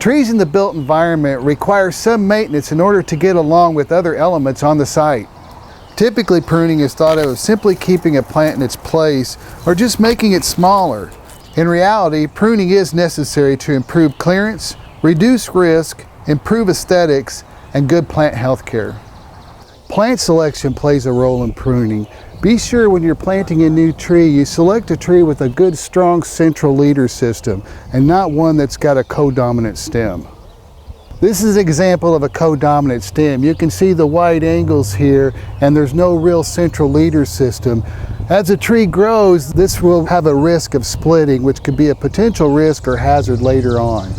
Trees in the built environment require some maintenance in order to get along with other elements on the site. Typically, pruning is thought of as simply keeping a plant in its place or just making it smaller. In reality, pruning is necessary to improve clearance, reduce risk, improve aesthetics, and good plant health care. Plant selection plays a role in pruning. Be sure when you're planting a new tree, you select a tree with a good, strong central leader system and not one that's got a codominant stem. This is an example of a codominant stem. You can see the wide angles here, and there's no real central leader system. As a tree grows, this will have a risk of splitting, which could be a potential risk or hazard later on.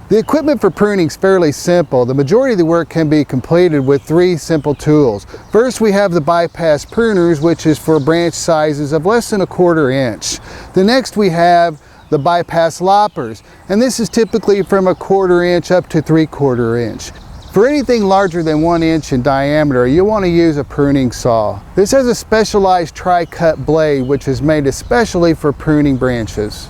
The equipment for pruning is fairly simple. The majority of the work can be completed with 3 simple tools. First, we have the bypass pruners, which is for branch sizes of less than 1/4 inch. The next we have the bypass loppers, and this is typically from 1/4 inch up to 3/4 inch. For anything larger than 1 inch in diameter, you want to use a pruning saw. This has a specialized tri-cut blade, which is made especially for pruning branches.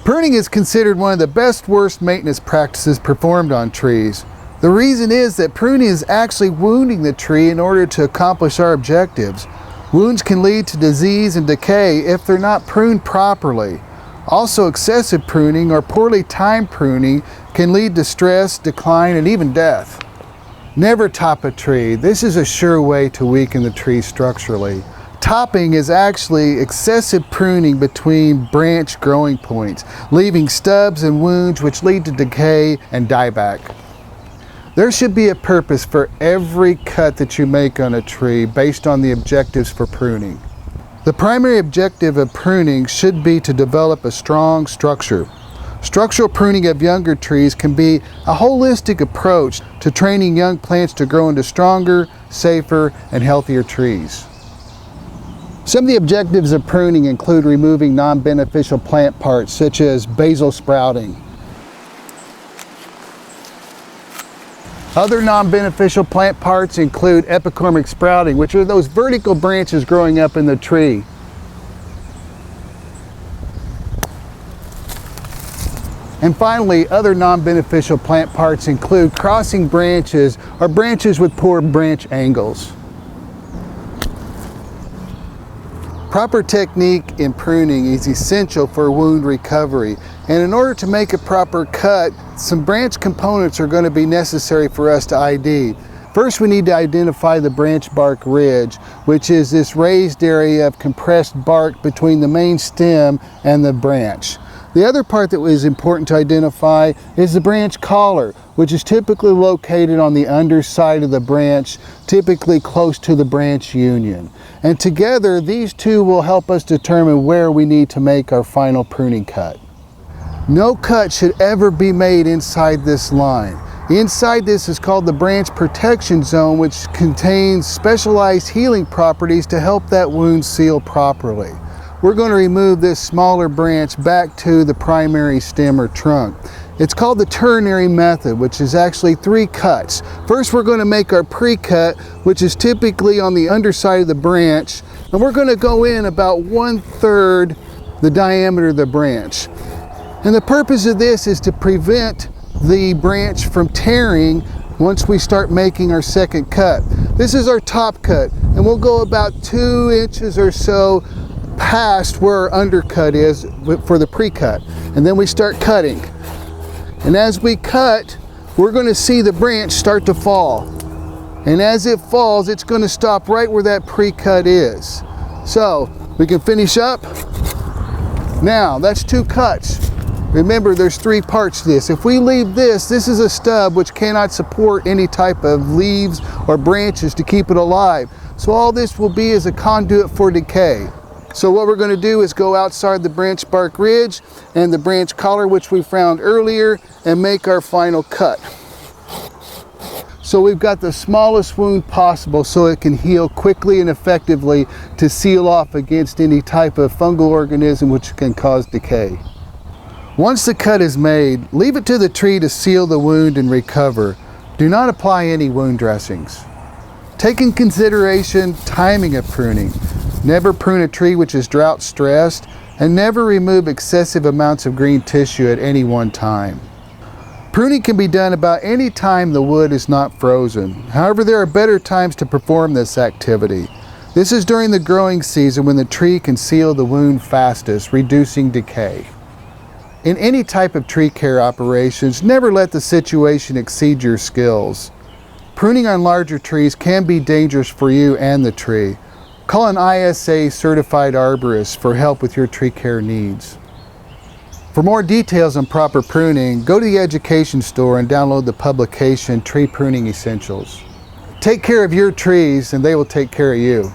Pruning is considered one of the worst maintenance practices performed on trees. The reason is that pruning is actually wounding the tree in order to accomplish our objectives. Wounds can lead to disease and decay if they're not pruned properly. Also, excessive pruning or poorly timed pruning can lead to stress, decline, and even death. Never top a tree. This is a sure way to weaken the tree structurally. Topping is actually excessive pruning between branch growing points, leaving stubs and wounds which lead to decay and dieback. There should be a purpose for every cut that you make on a tree based on the objectives for pruning. The primary objective of pruning should be to develop a strong structure. Structural pruning of younger trees can be a holistic approach to training young plants to grow into stronger, safer, and healthier trees. Some of the objectives of pruning include removing non-beneficial plant parts such as basal sprouting. Other non-beneficial plant parts include epicormic sprouting, which are those vertical branches growing up in the tree. And finally, other non-beneficial plant parts include crossing branches or branches with poor branch angles. Proper technique in pruning is essential for wound recovery, and in order to make a proper cut, some branch components are going to be necessary for us to ID. First, we need to identify the branch bark ridge, which is this raised area of compressed bark between the main stem and the branch. The other part that is important to identify is the branch collar, which is typically located on the underside of the branch, typically close to the branch union. And together, these two will help us determine where we need to make our final pruning cut. No cut should ever be made inside this line. Inside this is called the branch protection zone, which contains specialized healing properties to help that wound seal properly. We're going to remove this smaller branch back to the primary stem or trunk. It's called the ternary method, which is actually 3 cuts. First, we're going to make our pre-cut, which is typically on the underside of the branch, and we're going to go in about 1/3 the diameter of the branch. And the purpose of this is to prevent the branch from tearing once we start making our second cut. This is our top cut, and we'll go about 2 inches or so past where our undercut is for the pre-cut, and then we start cutting. And as we cut, we're going to see the branch start to fall, and as it falls, it's going to stop right where that pre-cut is. So we can finish up. Now that's 2 cuts. Remember, there's 3 parts to this. If we leave this is a stub which cannot support any type of leaves or branches to keep it alive. So all this will be is a conduit for decay. So what we're going to do is go outside the branch bark ridge and the branch collar, which we found earlier, and make our final cut. So we've got the smallest wound possible so it can heal quickly and effectively to seal off against any type of fungal organism which can cause decay. Once the cut is made, leave it to the tree to seal the wound and recover. Do not apply any wound dressings. Take in consideration timing of pruning. Never prune a tree which is drought stressed, and never remove excessive amounts of green tissue at any one time. Pruning can be done about any time the wood is not frozen. However, there are better times to perform this activity. This is during the growing season when the tree can seal the wound fastest, reducing decay. In any type of tree care operations, never let the situation exceed your skills. Pruning on larger trees can be dangerous for you and the tree. Call an ISA certified arborist for help with your tree care needs. For more details on proper pruning, go to the education store and download the publication Tree Pruning Essentials. Take care of your trees and they will take care of you.